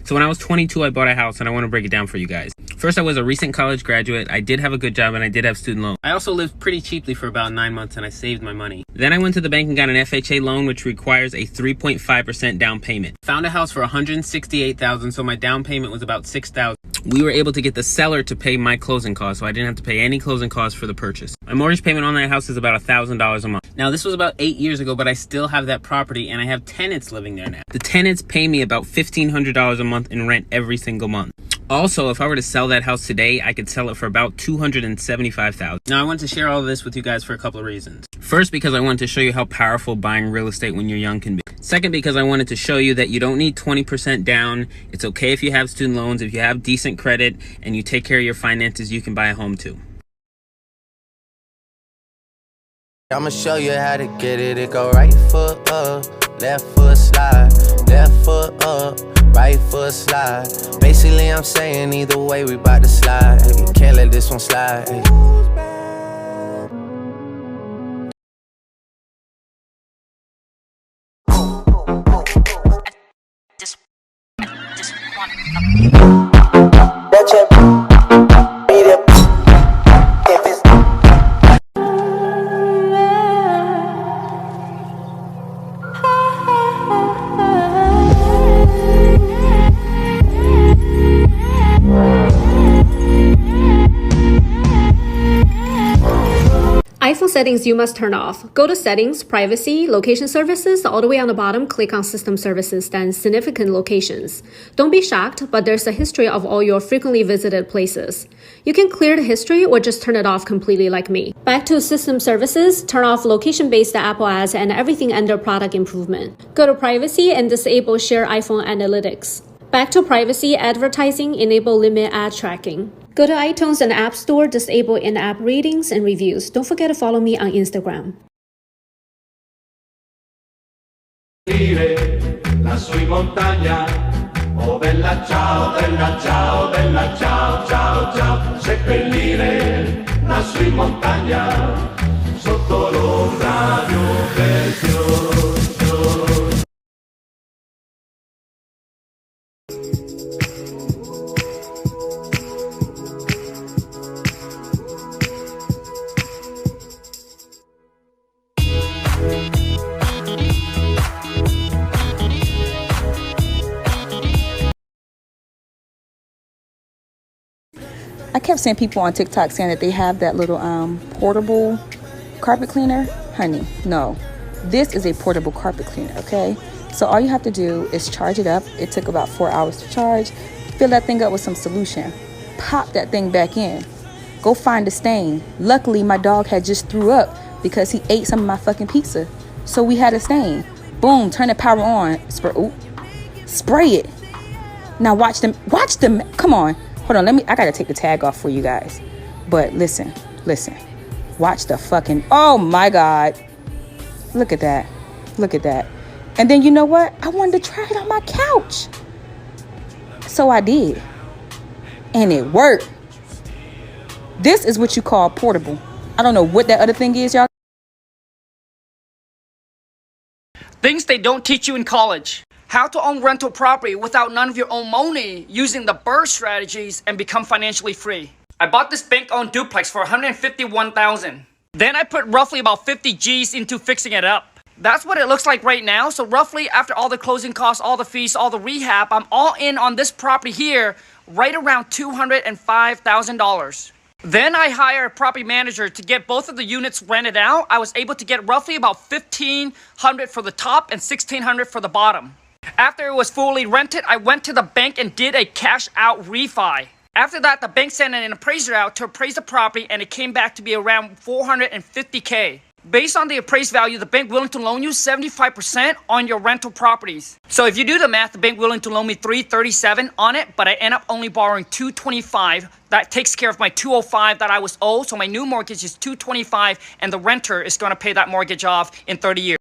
So when I was 22, I bought a house, and I want to break it down for you guys. First, I was a recent college graduate. I did have a good job, and I did have student loans. I also lived pretty cheaply for about 9 months, and I saved my money. Then I went to the bank and got an FHA loan, which requires a 3.5% down payment. Found a house for $168,000, so my down payment was about $6,000. We were able to get the seller to pay my closing costs, so I didn't have to pay any closing costs for the purchase. My mortgage payment on that house is about $1,000 a month. Now, this was about 8 years ago, but I still have that property, and I have tenants living there now. The tenants pay me about $1,500 a month in rent every single month. Also, if I were to sell that house today, I could sell it for about $275,000. Now, I want to share all of this with you guys for a couple of reasons. First, because I wanted to show you how powerful buying real estate when you're young can be. Second, because I wanted to show you that you don't need 20% down. It's okay if you have student loans, if you have decent credit, and you take care of your finances, you can buy a home too. I'ma show you how to get it. It go right foot up, left foot slide, left foot up, right foot slide. Basically, I'm saying either way, we bout to slide. You can't let this one slide. iPhone settings you must turn off. Go to Settings, Privacy, Location Services. All the way on the bottom, click on System Services, then Significant Locations. Don't be shocked, but there's a history of all your frequently visited places. You can clear the history or just turn it off completely like me. Back to System Services, turn off location-based Apple ads and everything under Product Improvement. Go to Privacy and disable Share iPhone Analytics. Back to Privacy, Advertising, enable Limit Ad Tracking. Go to iTunes and App Store, disable in-app ratings and reviews. Don't forget to follow me on Instagram. Lassù in montagna, oh bella ciao, bella ciao, bella ciao, ciao, ciao. Seppellire lassù in montagna, sotto l'ombra di un bel fiore. I kept seeing people on TikTok saying that they have that little portable carpet cleaner. Honey, no. This is a portable carpet cleaner, okay? So all you have to do is charge it up. It took about 4 hours to charge. Fill that thing up with some solution. Pop that thing back in. Go find a stain. Luckily, my dog had just threw up because he ate some of my fucking pizza. So we had a stain. Boom, turn the power on. Spray it. Now watch them. Come on. Hold on, I gotta take the tag off for you guys. But listen. Watch the fucking, oh my God. Look at that. And then you know what? I wanted to try it on my couch. So I did. And it worked. This is what you call portable. I don't know what that other thing is, y'all. Things they don't teach you in college. How to own rental property without none of your own money, using the BRRRR strategies and become financially free. I bought this bank-owned duplex for $151,000. Then I put roughly about 50 G's into fixing it up. That's what it looks like right now. So roughly after all the closing costs, all the fees, all the rehab, I'm all in on this property here, right around $205,000. Then I hire a property manager to get both of the units rented out. I was able to get roughly about $1,500 for the top and $1,600 for the bottom. After it was fully rented, I went to the bank and did a cash out refi. After that, the bank sent an appraiser out to appraise the property, and it came back to be around $450K. Based on the appraised value, the bank willing to loan you 75% on your rental properties. So if you do the math, the bank willing to loan me $337 on it, but I end up only borrowing $225. That takes care of my $205 that I was owed. So my new mortgage is $225, and the renter is going to pay that mortgage off in 30 years.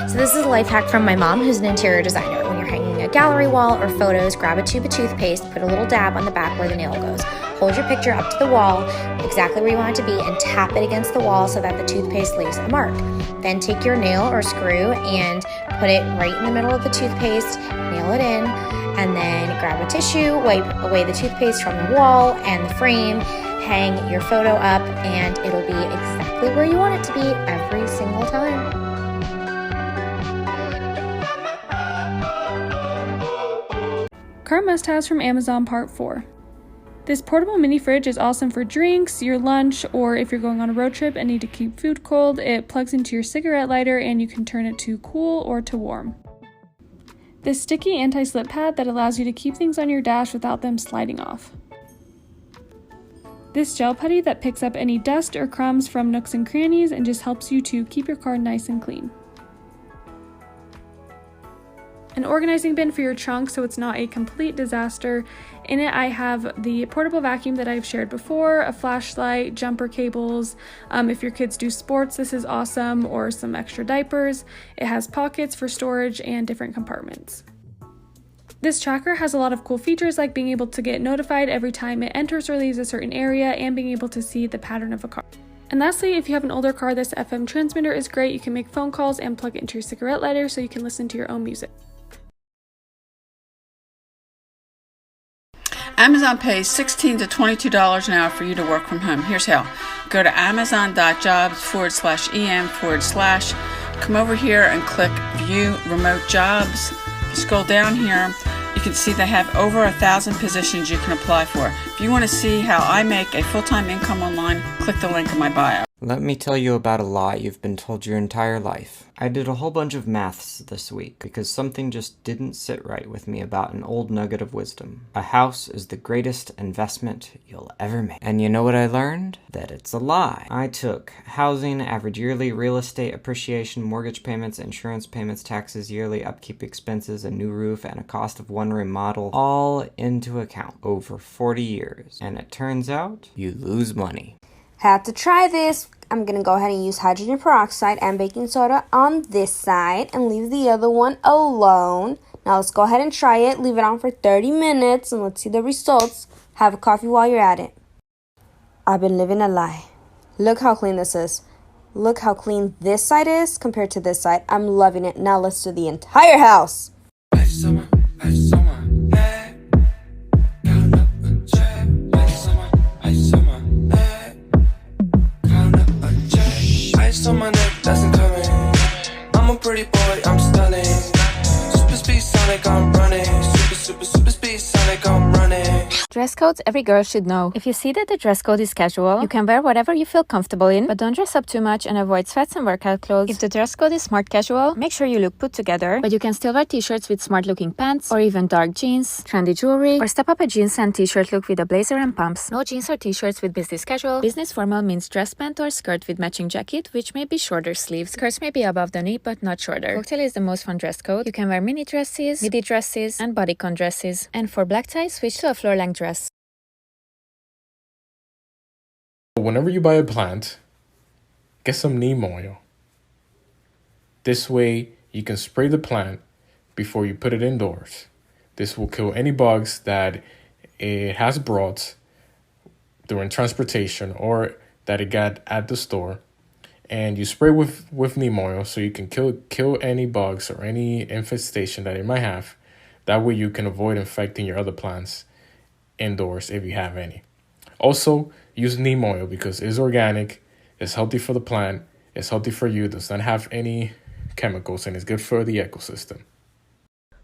So this is a life hack from my mom, who's an interior designer. When you're hanging a gallery wall or photos, grab a tube of toothpaste, put a little dab on the back where the nail goes. Hold your picture up to the wall, exactly where you want it to be, and tap it against the wall so that the toothpaste leaves a mark. Then take your nail or screw and put it right in the middle of the toothpaste, nail it in, and then grab a tissue, wipe away the toothpaste from the wall and the frame, hang your photo up, and it'll be exactly where you want it to be every single time. Car must-haves from Amazon Part 4. This portable mini fridge is awesome for drinks, your lunch, or if you're going on a road trip and need to keep food cold. It plugs into your cigarette lighter and you can turn it to cool or to warm. This sticky anti-slip pad that allows you to keep things on your dash without them sliding off. This gel putty that picks up any dust or crumbs from nooks and crannies and just helps you to keep your car nice and clean. An organizing bin for your trunk so it's not a complete disaster. In it I have the portable vacuum that I've shared before, a flashlight, jumper cables. If your kids do sports, this is awesome, or some extra diapers. It has pockets for storage and different compartments. This tracker has a lot of cool features like being able to get notified every time it enters or leaves a certain area and being able to see the pattern of a car. And lastly, if you have an older car, this FM transmitter is great. You can make phone calls and plug it into your cigarette lighter so you can listen to your own music. Amazon pays $16 to $22 an hour for you to work from home. Here's how. Go to amazon.jobs/em/. Come over here and click View Remote Jobs. If you scroll down here, you can see they have over 1,000 positions you can apply for. If you want to see how I make a full-time income online, click the link in my bio. Let me tell you about a lie you've been told your entire life. I did a whole bunch of maths this week because something just didn't sit right with me about an old nugget of wisdom. A house is the greatest investment you'll ever make. And you know what I learned? That it's a lie. I took housing, average yearly real estate appreciation, mortgage payments, insurance payments, taxes, yearly upkeep expenses, a new roof, and a cost of one remodel all into account over 40 years. And it turns out you lose money. Had to try this. I'm gonna go ahead and use hydrogen peroxide and baking soda on this side and leave the other one alone. Now let's go ahead and try it. Leave it on for 30 minutes and let's see the results. Have a coffee while you're at it. I've been living a lie. Look how clean this is. Look how clean this side is compared to this side. I'm loving it. Now let's do the entire house. Ice on my neck, that's incoming. I'm a pretty boy, I'm stunning. Super speed Sonic, I'm running. Super speed Sonic, I'm running. Dress codes every girl should know. If you see that the dress code is casual, you can wear whatever you feel comfortable in, but don't dress up too much and avoid sweats and workout clothes. If the dress code is smart casual, make sure you look put together, but you can still wear t-shirts with smart looking pants, or even dark jeans, trendy jewelry, or step up a jeans and t-shirt look with a blazer and pumps. No jeans or t-shirts with business casual. Business formal means dress pant or skirt with matching jacket, which may be shorter sleeves. Skirts may be above the knee, but not shorter. Cocktail is the most fun dress code. You can wear mini dresses, midi dresses, and bodycon dresses. And for black tie, switch to a floor-length dress. Whenever you buy a plant, get some neem oil. This way, you can spray the plant before you put it indoors. This will kill any bugs that it has brought during transportation or that it got at the store. And you spray with neem oil so you can kill any bugs or any infestation that it might have. That way you can avoid infecting your other plants indoors if you have any. Also, use neem oil because it's organic, it's healthy for the plant, it's healthy for you, does not have any chemicals, and it's good for the ecosystem.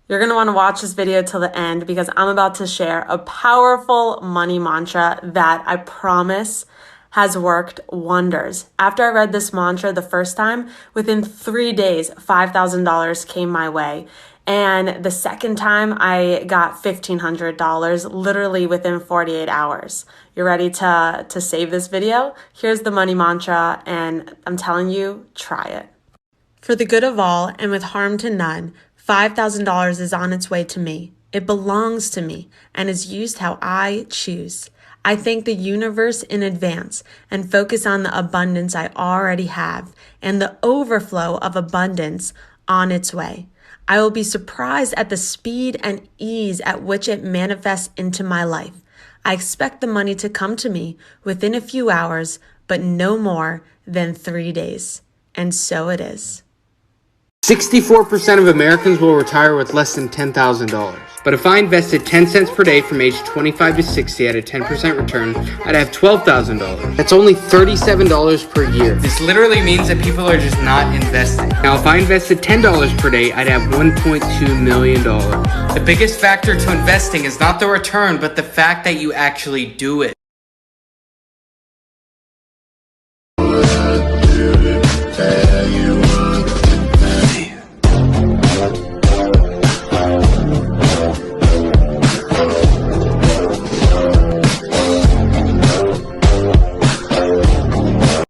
You're going to want to watch this video till the end because I'm about to share a powerful money mantra that I promise has worked wonders. After I read this mantra the first time, within 3 days, $5,000 came my way. And the second time I got $1,500 literally within 48 hours. You ready to save this video? Here's the money mantra, and I'm telling you, try it. For the good of all and with harm to none, $5,000 is on its way to me. It belongs to me and is used how I choose. I thank the universe in advance and focus on the abundance I already have and the overflow of abundance on its way. I will be surprised at the speed and ease at which it manifests into my life. I expect the money to come to me within a few hours, but no more than 3 days. And so it is. 64% of Americans will retire with less than $10,000. But if I invested 10 cents per day from age 25 to 60 at a 10% return, I'd have $12,000. That's only $37 per year. This literally means that people are just not investing. Now, if I invested $10 per day, I'd have $1.2 million. The biggest factor to investing is not the return, but the fact that you actually do it.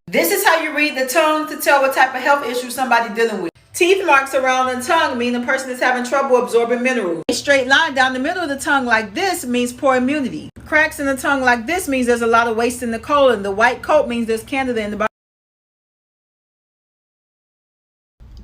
This is how you read the tongue to tell what type of health issue somebody dealing with. Teeth marks around the tongue mean the person is having trouble absorbing minerals. A straight line down the middle of the tongue like this means poor immunity. Cracks in the tongue like this means there's a lot of waste in the colon. The white coat means there's candida in the body.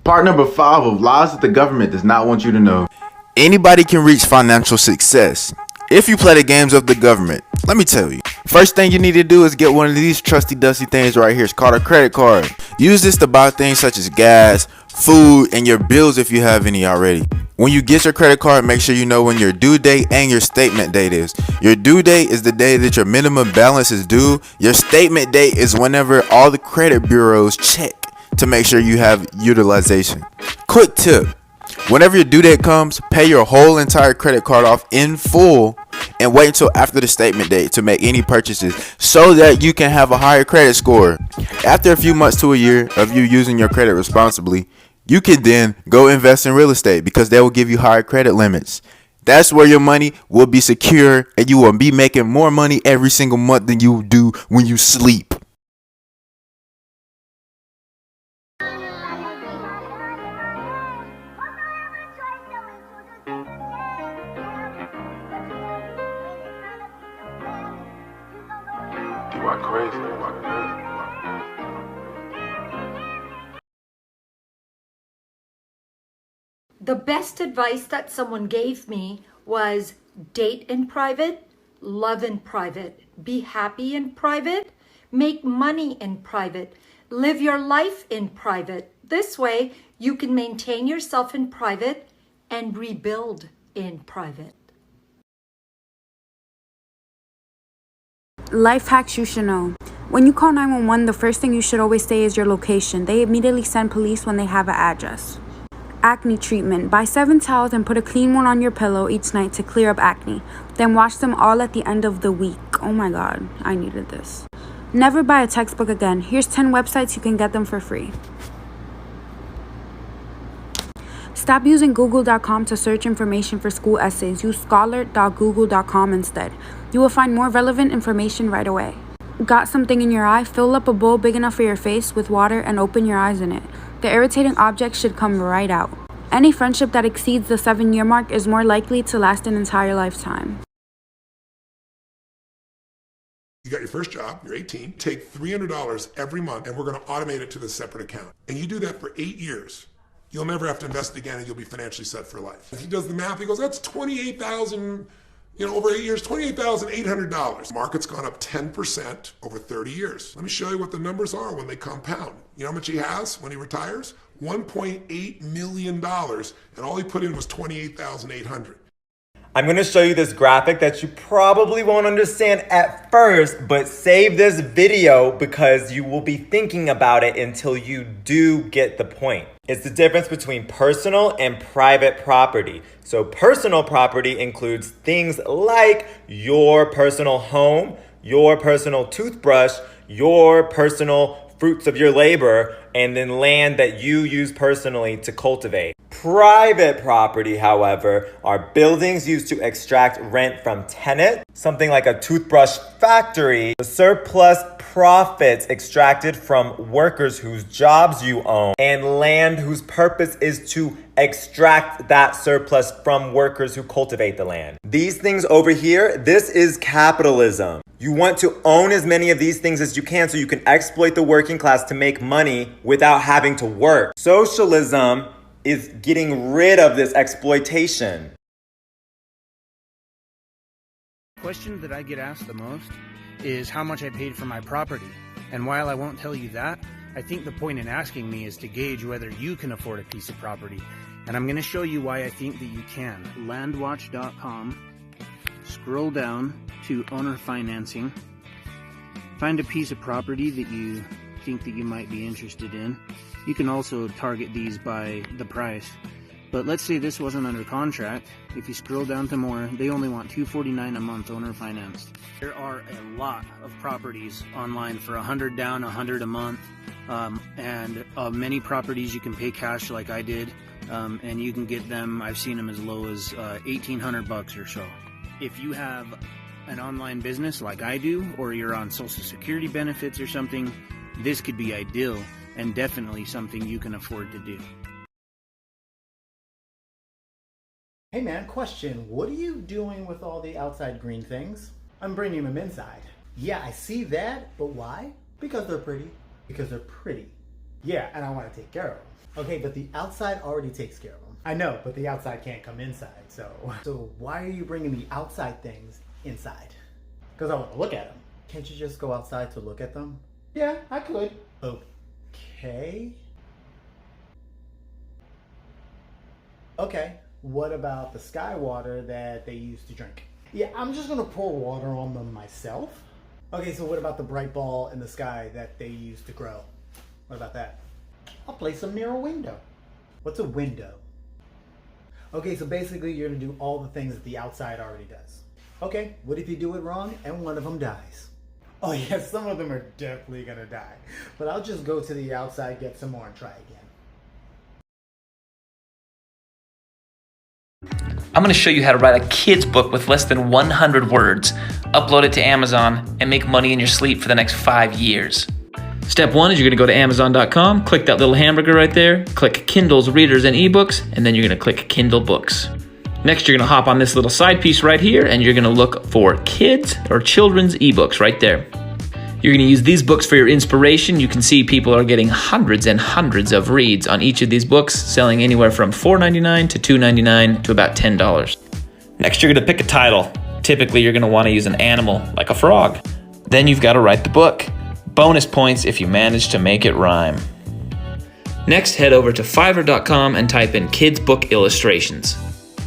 Part number 5 of lies that the government does not want you to know. Anybody can reach financial success if you play the games of the government. Let me tell you. First thing you need to do is get one of these trusty dusty things right here. It's called a credit card. Use this to buy things such as gas, food, and your bills if you have any already. When you get your credit card, make sure you know when your due date and your statement date is. Your due date is the day that your minimum balance is due. Your statement date is whenever all the credit bureaus check to make sure you have utilization. Quick tip. Whenever your due date comes, pay your whole entire credit card off in full and wait until after the statement date to make any purchases so that you can have a higher credit score. After a few months to a year of you using your credit responsibly, you can then go invest in real estate because they will give you higher credit limits. That's where your money will be secure and you will be making more money every single month than you do when you sleep. The best advice that someone gave me was date in private, love in private, be happy in private, make money in private, live your life in private. This way you can maintain yourself in private and rebuild in private. Life hacks you should know. When you call 911, the first thing you should always say is your location. They immediately send police when they have an address. Acne treatment. Buy 7 towels and put a clean one on your pillow each night to clear up acne. Then wash them all at the end of the week. Oh my god, I needed this. Never buy a textbook again. Here's 10 websites you can get them for free. Stop using google.com to search information for school essays. Use scholar.google.com instead. You will find more relevant information right away. Got something in your eye? Fill up a bowl big enough for your face with water and open your eyes in it. The irritating object should come right out. Any friendship that exceeds the 7-year mark is more likely to last an entire lifetime. You got your first job, you're 18, take $300 every month and we're going to automate it to the separate account. And you do that for 8 years. You'll never have to invest again and you'll be financially set for life. If he does the math, he goes, that's $28,000, over 8 years, $28,800. Market's gone up 10% over 30 years. Let me show you what the numbers are when they compound. You know how much he has when he retires? $1.8 million, and all he put in was $28,800. I'm going to show you this graphic that you probably won't understand at first, but save this video because you will be thinking about it until you do get the point. It's the difference between personal and private property. So personal property includes things like your personal home, your personal toothbrush, your personal fruits of your labor, and then land that you use personally to cultivate. Private property, however, are buildings used to extract rent from tenants, something like a toothbrush factory, the surplus profits extracted from workers whose jobs you own, and land whose purpose is to extract that surplus from workers who cultivate the land. These things over here, this is capitalism. You want to own as many of these things as you can so you can exploit the working class to make money without having to work. Socialism is getting rid of this exploitation. The question that I get asked the most is how much I paid for my property. And while I won't tell you that, I think the point in asking me is to gauge whether you can afford a piece of property. And I'm going to show you why I think that you can. Landwatch.com, scroll down to owner financing, find a piece of property that you think that you might be interested in. You can also target these by the price. But let's say this wasn't under contract. If you scroll down to more, they only want $249 a month owner financed. There are a lot of properties online for $100 down, $100 a month, and many properties you can pay cash like I did, and you can get them. I've seen them as low as $1,800 or so. If you have an online business like I do, or you're on Social Security benefits or something, this could be ideal and definitely something you can afford to do. Hey man, question. What are you doing with all the outside green things? I'm bringing them inside. Yeah, I see that, but why? Because they're pretty. Because they're pretty. Yeah, and I want to take care of them. Okay, but the outside already takes care of them. I know, but the outside can't come inside, so why are you bringing the outside things inside? Because I want to look at them. Can't you just go outside to look at them? Yeah, I could. Okay. Okay. What about the sky water that they use to drink? Yeah, I'm just gonna pour water on them myself. Okay, so what about the bright ball in the sky that they use to grow? What about that? I'll place them near a window. What's a window? Okay, so basically you're gonna do all the things that the outside already does. Okay, what if you do it wrong and one of them dies? Oh yeah, some of them are definitely gonna die. But I'll just go to the outside, get some more and try again. I'm going to show you how to write a kid's book with less than 100 words, upload it to Amazon, and make money in your sleep for the next 5 years. Step 1 is you're going to go to Amazon.com, click that little hamburger right there, click Kindle's Readers and eBooks, and then you're going to click Kindle Books. Next, you're going to hop on this little side piece right here, and you're going to look for kids or children's ebooks right there. You're going to use these books for your inspiration. You can see people are getting hundreds and hundreds of reads on each of these books, selling anywhere from $4.99 to $2.99 to about $10. Next, you're going to pick a title. Typically, you're going to want to use an animal, like a frog. Then you've got to write the book. Bonus points if you manage to make it rhyme. Next, head over to Fiverr.com and type in kids book illustrations.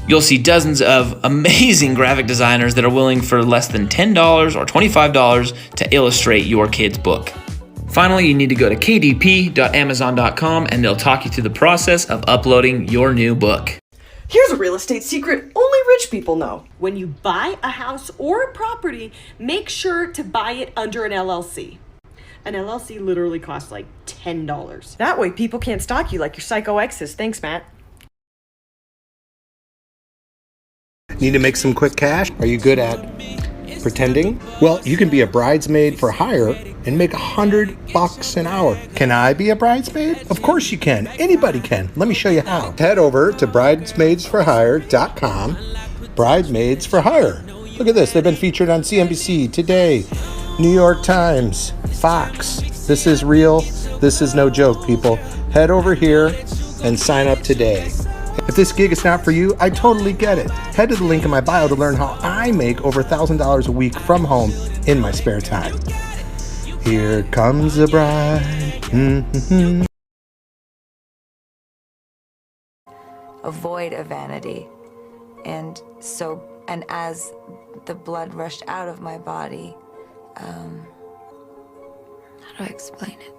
You'll see dozens of amazing graphic designers that are willing for less than $10 or $25 to illustrate your kid's book. Finally, you need to go to kdp.amazon.com and they'll talk you through the process of uploading your new book. Here's a real estate secret only rich people know. When you buy a house or a property, make sure to buy it under an LLC. An LLC literally costs like $10. That way people can't stalk you like your psycho exes. Thanks, Matt. Need to make some quick cash? Are you good at pretending? Well, you can be a bridesmaid for hire and make $100 an hour. Can I be a bridesmaid? Of course you can. Anybody can. Let me show you how. Head over to bridesmaidsforhire.com. Bridesmaids for Hire. Look at this. They've been featured on CNBC, Today, New York Times, Fox. This is real. This is no joke, people. Head over here and sign up today. If this gig is not for you, I totally get it. Head to the link in my bio to learn how I make over $1,000 a week from home in my spare time. Here comes the bride. Mm-hmm. Avoid a vanity. And as the blood rushed out of my body, how do I explain it?